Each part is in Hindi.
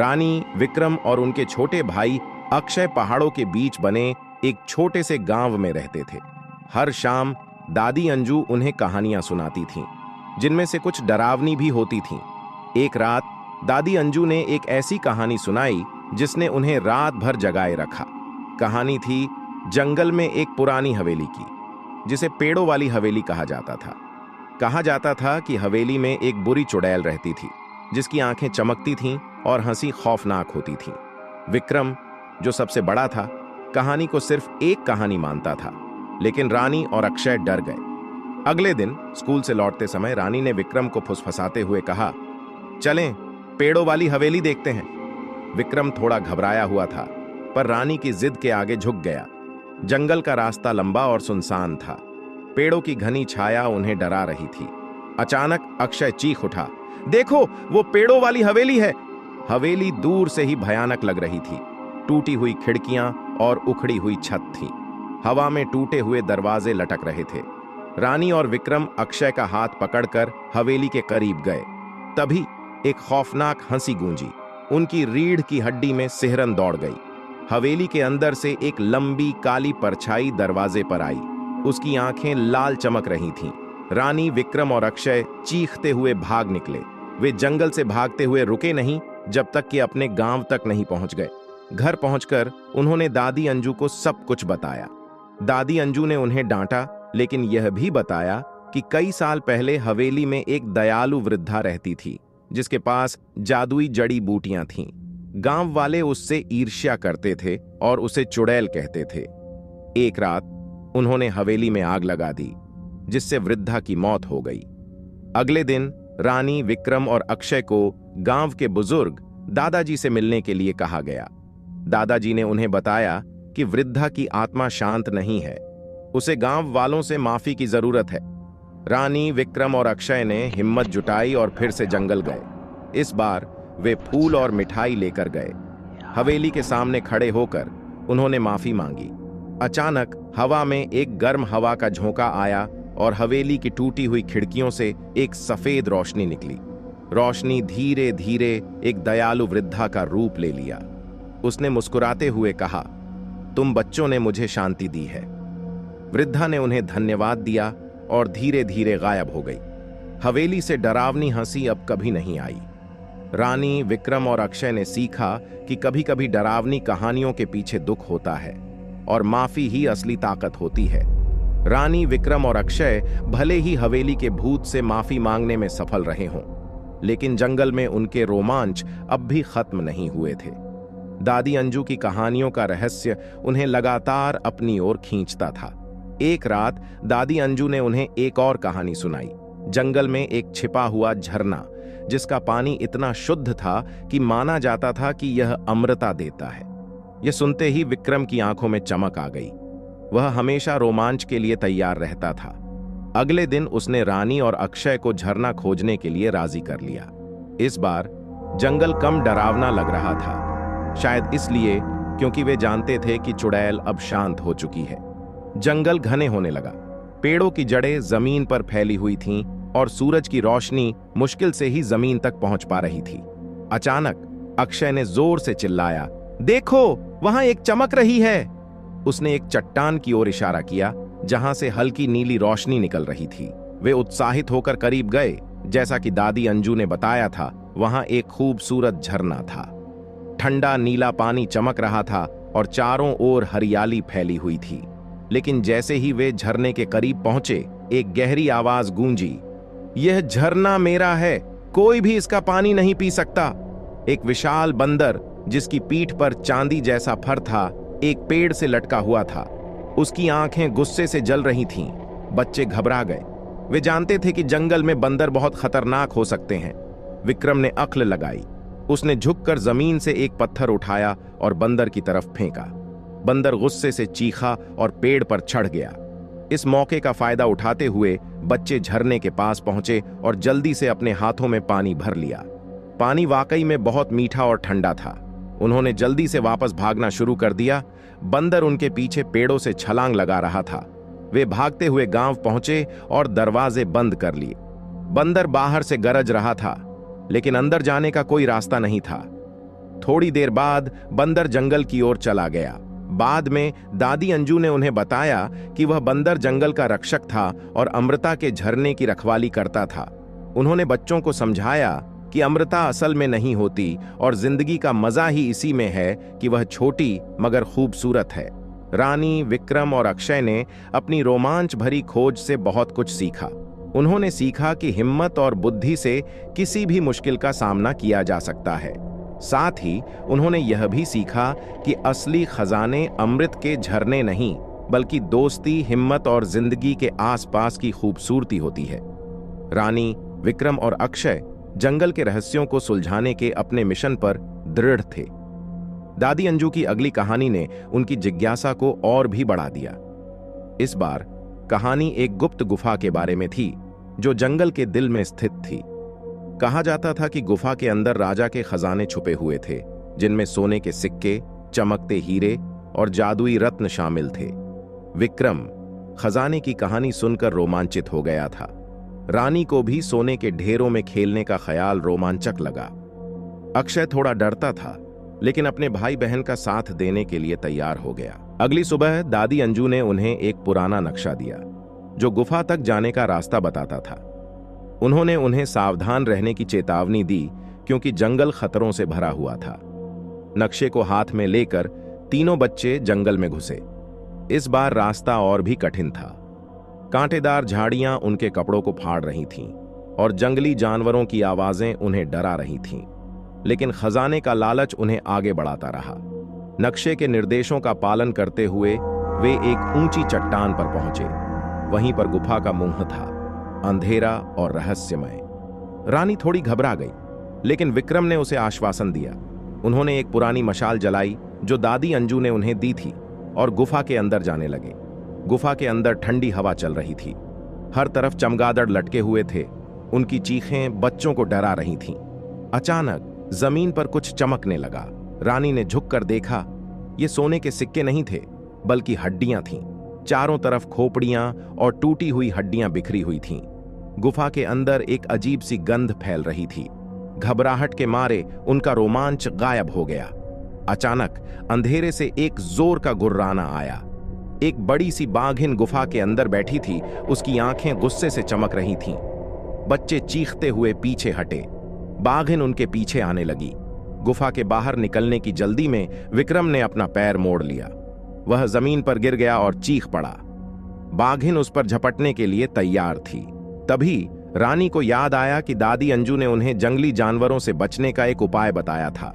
रानी, विक्रम और उनके छोटे भाई अक्षय पहाड़ों के बीच बने एक छोटे से गांव में रहते थे। हर शाम दादी अंजू उन्हें कहानियां सुनाती थीं, जिनमें से कुछ डरावनी भी होती थीं। एक रात दादी अंजू ने एक ऐसी कहानी सुनाई जिसने उन्हें रात भर जगाए रखा। कहानी थी जंगल में एक पुरानी हवेली की, जिसे पेड़ों वाली हवेली कहा जाता था। कहा जाता था कि हवेली में एक बुरी चुड़ैल रहती थी, जिसकी आंखें चमकती थीं और हंसी खौफनाक होती थी। विक्रम, जो सबसे बड़ा था, कहानी को सिर्फ एक कहानी मानता था, लेकिन रानी और अक्षय डर गए। अगले दिन स्कूल से लौटते समय रानी ने विक्रम को फुसफुसाते हुए कहा, चलें पेड़ों वाली हवेली देखते हैं। विक्रम थोड़ा घबराया हुआ था, पर रानी की जिद के आगे झुक गया। जंगल का रास्ता लंबा और सुनसान था। पेड़ों की घनी छाया उन्हें डरा रही थी। अचानक अक्षय चीख उठा, देखो वो पेड़ों वाली हवेली है। हवेली दूर से ही भयानक लग रही थी। टूटी हुई खिड़कियां और उखड़ी हुई छत थी। हवा में टूटे हुए दरवाजे लटक रहे थे। रानी और विक्रम अक्षय का हाथ पकड़कर हवेली के करीब गए। तभी एक खौफनाक हंसी गूंजी। उनकी रीढ़ की हड्डी में सिहरन दौड़ गई। हवेली के अंदर से एक लंबी काली परछाई दरवाजे पर आई। उसकी आंखें लाल चमक रही थीं। रानी, विक्रम और अक्षय चीखते हुए भाग निकले। वे जंगल से भागते हुए रुके नहीं जब तक कि अपने गांव तक नहीं पहुंच गए। घर पहुंचकर उन्होंने दादी अंजू को सब कुछ बताया। दादी अंजू ने उन्हें डांटा, लेकिन यह भी बताया कि कई साल पहले हवेली में एक दयालु वृद्धा रहती थी, जिसके पास जादुई जड़ी बूटियां थीं। गांव वाले उससे ईर्ष्या करते थे और उसे चुड़ैल कहते थे। एक रात उन्होंने हवेली में आग लगा दी, जिससे वृद्धा की मौत हो गई। अगले दिन रानी, विक्रम और अक्षय को गांव के बुजुर्ग दादाजी से मिलने के लिए कहा गया। दादाजी ने उन्हें बताया कि वृद्धा की आत्मा शांत नहीं है, उसे गांव वालों से माफी की जरूरत है। रानी, विक्रम और अक्षय ने हिम्मत जुटाई और फिर से जंगल गए। इस बार वे फूल और मिठाई लेकर गए। हवेली के सामने खड़े होकर उन्होंने माफी मांगी। अचानक हवा में एक गर्म हवा का झोंका आया और हवेली की टूटी हुई खिड़कियों से एक सफेद रोशनी निकली। रोशनी धीरे धीरे एक दयालु वृद्धा का रूप ले लिया। उसने मुस्कुराते हुए कहा, तुम बच्चों ने मुझे शांति दी है। वृद्धा ने उन्हें धन्यवाद दिया और धीरे धीरे गायब हो गई। हवेली से डरावनी हंसी अब कभी नहीं आई। रानी, विक्रम और अक्षय ने सीखा कि कभी कभी डरावनी कहानियों के पीछे दुख होता है और माफी ही असली ताकत होती है। रानी, विक्रम और अक्षय भले ही हवेली के भूत से माफी मांगने में सफल रहे हों, लेकिन जंगल में उनके रोमांच अब भी खत्म नहीं हुए थे। दादी अंजू की कहानियों का रहस्य उन्हें लगातार अपनी ओर खींचता था। एक रात दादी अंजू ने उन्हें एक और कहानी सुनाई। जंगल में एक छिपा हुआ झरना, जिसका पानी इतना शुद्ध था कि माना जाता था कि यह अमृता देता है। यह सुनते ही विक्रम की आंखों में चमक आ गई। वह हमेशा रोमांच के लिए तैयार रहता था। अगले दिन उसने रानी और अक्षय को झरना खोजने के लिए राजी कर लिया। इस बार जंगल कम डरावना लग रहा था, शायद इसलिए क्योंकि वे जानते थे कि चुड़ैल अब शांत हो चुकी है। जंगल घने होने लगा। पेड़ों की जड़ें जमीन पर फैली हुई थीं और सूरज की रोशनी मुश्किल से ही जमीन तक पहुंच पा रही थी। अचानक अक्षय ने जोर से चिल्लाया, देखो वहां एक चमक रही है। उसने एक चट्टान की ओर इशारा किया, जहां से हल्की नीली रोशनी निकल रही थी। वे उत्साहित होकर करीब गए। जैसा कि दादी अंजू ने बताया था, वहां एक खूबसूरत झरना था। ठंडा नीला पानी चमक रहा था और चारों ओर हरियाली फैली हुई थी। लेकिन जैसे ही वे झरने के करीब पहुंचे, एक गहरी आवाज गूंजी, यह झरना मेरा है, कोई भी इसका पानी नहीं पी सकता। एक विशाल बंदर, जिसकी पीठ पर चांदी जैसा फर था, एक पेड़ से लटका हुआ था। उसकी आंखें गुस्से से जल रही थीं। बच्चे घबरा गए। वे जानते थे कि जंगल में बंदर बहुत खतरनाक हो सकते हैं। विक्रम ने अक्ल लगाई। उसने झुककर जमीन से एक पत्थर उठाया और बंदर की तरफ फेंका। बंदर गुस्से से चीखा और पेड़ पर चढ़ गया। इस मौके का फायदा उठाते हुए बच्चे झरने के पास पहुंचे और जल्दी से अपने हाथों में पानी भर लिया। पानी वाकई में बहुत मीठा और ठंडा था। उन्होंने जल्दी से वापस भागना शुरू कर दिया। बंदर उनके पीछे पेड़ों से छलांग लगा रहा था। वे भागते हुए गांव पहुंचे और दरवाजे बंद कर लिए। बंदर बाहर से गरज रहा था, लेकिन अंदर जाने का कोई रास्ता नहीं था। थोड़ी देर बाद बंदर जंगल की ओर चला गया। बाद में दादी अंजू ने उन्हें बताया कि वह बंदर जंगल का रक्षक था और अमृता के झरने की रखवाली करता था। उन्होंने बच्चों को समझाया कि अमृता असल में नहीं होती और जिंदगी का मजा ही इसी में है कि वह छोटी मगर खूबसूरत है। रानी, विक्रम और अक्षय ने अपनी रोमांच भरी खोज से बहुत कुछ सीखा। उन्होंने सीखा कि हिम्मत और बुद्धि से किसी भी मुश्किल का सामना किया जा सकता है। साथ ही उन्होंने यह भी सीखा कि असली खजाने अमृत के झरने नहीं, बल्कि दोस्ती, हिम्मत और जिंदगी के आसपास की खूबसूरती होती है। रानी, विक्रम और अक्षय जंगल के रहस्यों को सुलझाने के अपने मिशन पर दृढ़ थे। दादी अंजू की अगली कहानी ने उनकी जिज्ञासा को और भी बढ़ा दिया। इस बार कहानी एक गुप्त गुफा के बारे में थी जो जंगल के दिल में स्थित थी। कहा जाता था कि गुफा के अंदर राजा के खजाने छुपे हुए थे, जिनमें सोने के सिक्के, चमकते हीरे और जादुई रत्न शामिल थे। विक्रम खजाने की कहानी सुनकर रोमांचित हो गया था। रानी को भी सोने के ढेरों में खेलने का ख्याल रोमांचक लगा। अक्षय थोड़ा डरता था, लेकिन अपने भाई बहन का साथ देने के लिए तैयार हो गया। अगली सुबह दादी अंजू ने उन्हें एक पुराना नक्शा दिया जो गुफा तक जाने का रास्ता बताता था। उन्होंने उन्हें सावधान रहने की चेतावनी दी क्योंकि जंगल खतरों से भरा हुआ था। नक्शे को हाथ में लेकर तीनों बच्चे जंगल में घुसे। इस बार रास्ता और भी कठिन था। कांटेदार झाड़ियां उनके कपड़ों को फाड़ रही थीं और जंगली जानवरों की आवाजें उन्हें डरा रही थीं, लेकिन खजाने का लालच उन्हें आगे बढ़ाता रहा। नक्शे के निर्देशों का पालन करते हुए वे एक ऊंची चट्टान पर पहुंचे। वहीं पर गुफा का मुंह था, अंधेरा और रहस्यमय। रानी थोड़ी घबरा गई, लेकिन विक्रम ने उसे आश्वासन दिया। उन्होंने एक पुरानी मशाल जलाई जो दादी अंजू ने उन्हें दी थी और गुफा के अंदर जाने लगे। गुफा के अंदर ठंडी हवा चल रही थी। हर तरफ चमगादड़ लटके हुए थे। उनकी चीखें बच्चों को डरा रही थीं। अचानक जमीन पर कुछ चमकने लगा। रानी ने झुककर देखा। ये सोने के सिक्के नहीं थे, बल्कि हड्डियां थीं। चारों तरफ खोपड़ियां और टूटी हुई हड्डियां बिखरी हुई थीं। गुफा के अंदर एक अजीब सी गंध फैल रही थी। घबराहट के मारे उनका रोमांच गायब हो गया। अचानक अंधेरे से एक जोर का गुर्राना आया। एक बड़ी सी बाघिन गुफा के अंदर बैठी थी। उसकी आंखें गुस्से से चमक रही थीं। बच्चे चीखते हुए पीछे हटे। बाघिन उनके पीछे आने लगी। गुफा के बाहर निकलने की जल्दी में विक्रम ने अपना पैर मोड़ लिया। वह जमीन पर गिर गया और चीख पड़ा। बाघिन उस पर झपटने के लिए तैयार थी। तभी रानी को याद आया कि दादी अंजू ने उन्हें जंगली जानवरों से बचने का एक उपाय बताया था।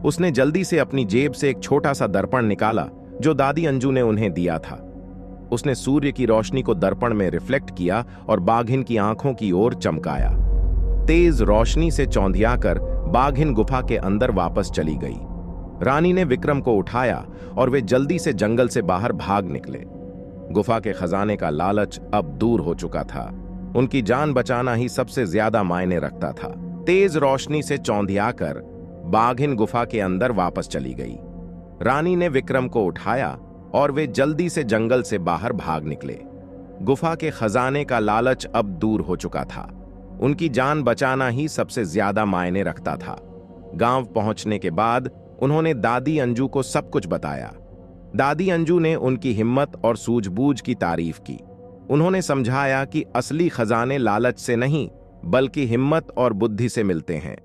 उसने जल्दी से अपनी जेब से एक छोटा सा दर्पण निकाला जो दादी अंजू ने उन्हें दिया था। उसने सूर्य की रोशनी को दर्पण में रिफ्लेक्ट किया और बाघिन की आंखों की ओर चमकाया। तेज रोशनी से चौंधियाकर बाघिन गुफा के अंदर वापस चली गई। रानी ने विक्रम को उठाया और वे जल्दी से जंगल से बाहर भाग निकले। गुफा के खजाने का लालच अब दूर हो चुका था। उनकी जान बचाना ही सबसे ज्यादा मायने रखता था। तेज रोशनी से चौंधियाकर बाघिन गुफा के अंदर वापस चली गई। रानी ने विक्रम को उठाया और वे जल्दी से जंगल से बाहर भाग निकले। गुफा के खजाने का लालच अब दूर हो चुका था। उनकी जान बचाना ही सबसे ज्यादा मायने रखता था। गांव पहुंचने के बाद उन्होंने दादी अंजू को सब कुछ बताया। दादी अंजू ने उनकी हिम्मत और सूझबूझ की तारीफ की। उन्होंने समझाया कि असली खजाने लालच से नहीं, बल्कि हिम्मत और बुद्धि से मिलते हैं।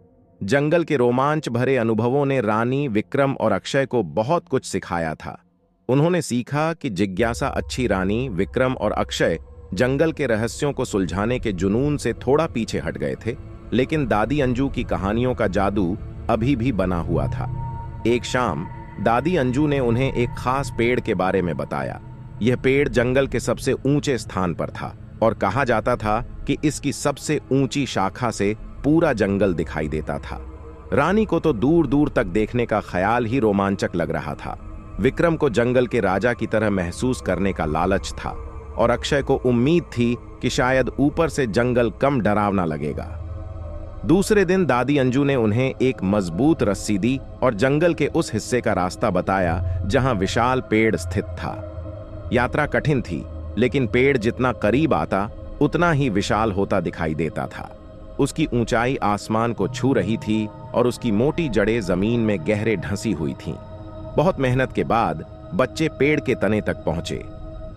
जंगल के रोमांच भरे अनुभवों ने रानी, विक्रम और अक्षय को बहुत कुछ सिखाया था। उन्होंने सीखा कि जिज्ञासा अच्छी रानी, विक्रम और अक्षय जंगल के रहस्यों को सुलझाने के जुनून से थोड़ा पीछे हट गए थे, लेकिन दादी अंजू की कहानियों का जादू अभी भी बना हुआ था। एक शाम दादी अंजू ने उन्हें एक खास पेड़ के बारे में बताया। यह पेड़ जंगल के सबसे ऊंचे स्थान पर था और कहा जाता था कि इसकी सबसे ऊंची शाखा से पूरा जंगल दिखाई देता था। रानी को तो दूर दूर तक देखने का ख्याल ही रोमांचक लग रहा था। विक्रम को जंगल के राजा की तरह महसूस करने का लालच था और अक्षय को उम्मीद थी कि शायद ऊपर से जंगल कम डरावना लगेगा। दूसरे दिन दादी अंजू ने उन्हें एक मजबूत रस्सी दी और जंगल के उस हिस्से का रास्ता बताया जहां विशाल पेड़ स्थित था। यात्रा कठिन थी, लेकिन पेड़ जितना करीब आता उतना ही विशाल होता दिखाई देता था। उसकी ऊंचाई आसमान को छू रही थी और उसकी मोटी जड़ें जमीन में गहरे ढंसी हुई थीं। बहुत मेहनत के बाद बच्चे पेड़ के तने तक पहुंचे।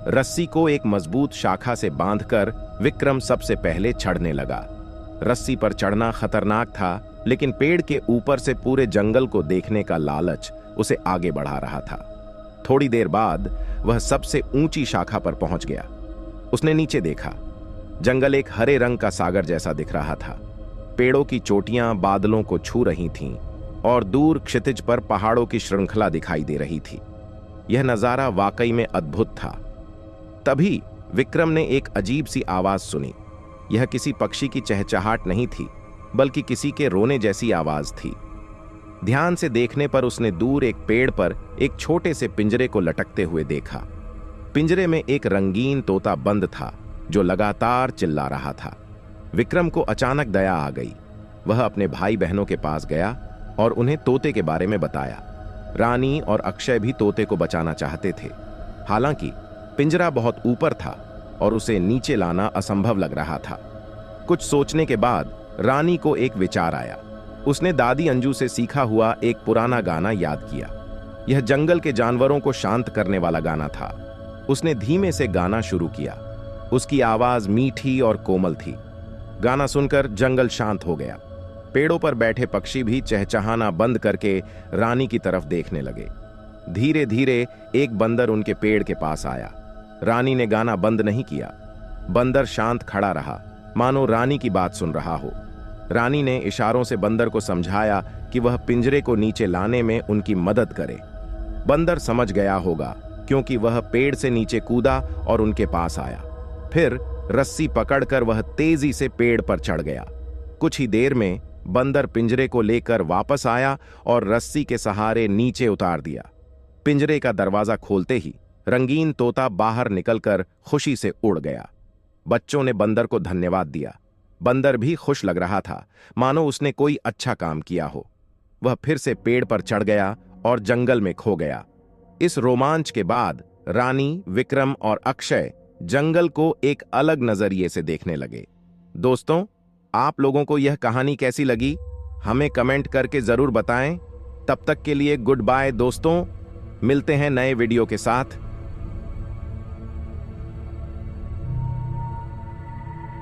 रस्सी को एक मजबूत शाखा से बांधकर विक्रम सबसे पहले चढ़ने लगा। रस्सी पर चढ़ना खतरनाक था, लेकिन पेड़ के ऊपर से पूरे जंगल को देखने का लालच उसे आगे बढ़ा रहा था। थोड़ी देर बाद वह सबसे ऊंची शाखा पर पहुंच गया। उसने नीचे देखा। जंगल एक हरे रंग का सागर जैसा दिख रहा था। पेड़ों की चोटियां बादलों को छू रही थीं और दूर क्षितिज पर पहाड़ों की श्रृंखला दिखाई दे रही थी। यह नजारा वाकई में अद्भुत था। तभी विक्रम ने एक अजीब सी आवाज सुनी। यह किसी पक्षी की चहचहाट नहीं थी, बल्कि किसी के रोने जैसी आवाज थी। ध्यान से देखने पर उसने दूर एक पेड़ पर एक छोटे से पिंजरे को लटकते हुए देखा। पिंजरे में एक रंगीन तोता बंद था जो लगातार चिल्ला रहा था। विक्रम को अचानक दया आ गई। वह अपने भाई बहनों के पास गया और उन्हें तोते के बारे में बताया। रानी और अक्षय भी तोते को बचाना चाहते थे। हालांकि पिंजरा बहुत ऊपर था और उसे नीचे लाना असंभव लग रहा था। कुछ सोचने के बाद रानी को एक विचार आया। उसने दादी अंजू से सीखा हुआ एक पुराना गाना याद किया। यह जंगल के जानवरों को शांत करने वाला गाना था। उसने धीमे से गाना शुरू किया। उसकी आवाज मीठी और कोमल थी। गाना सुनकर जंगल शांत हो गया। पेड़ों पर बैठे पक्षी भी चहचहाना बंद करके रानी की तरफ देखने लगे। धीरे धीरे एक बंदर उनके पेड़ के पास आया। रानी ने गाना बंद नहीं किया। बंदर शांत खड़ा रहा, मानो रानी की बात सुन रहा हो। रानी ने इशारों से बंदर को समझाया कि वह पिंजरे को नीचे लाने में उनकी मदद करे। बंदर समझ गया होगा, क्योंकि वह पेड़ से नीचे कूदा और उनके पास आया। फिर रस्सी पकड़कर वह तेजी से पेड़ पर चढ़ गया। कुछ ही देर में बंदर पिंजरे को लेकर वापस आया और रस्सी के सहारे नीचे उतार दिया। पिंजरे का दरवाजा खोलते ही रंगीन तोता बाहर निकलकर खुशी से उड़ गया। बच्चों ने बंदर को धन्यवाद दिया। बंदर भी खुश लग रहा था, मानो उसने कोई अच्छा काम किया हो। वह फिर से पेड़ पर चढ़ गया और जंगल में खो गया। इस रोमांच के बाद रानी, विक्रम और अक्षय जंगल को एक अलग नजरिए से देखने लगे। दोस्तों, आप लोगों को यह कहानी कैसी लगी? हमें कमेंट करके जरूर बताएं। तब तक के लिए गुड बाय दोस्तों। मिलते हैं नए वीडियो के साथ।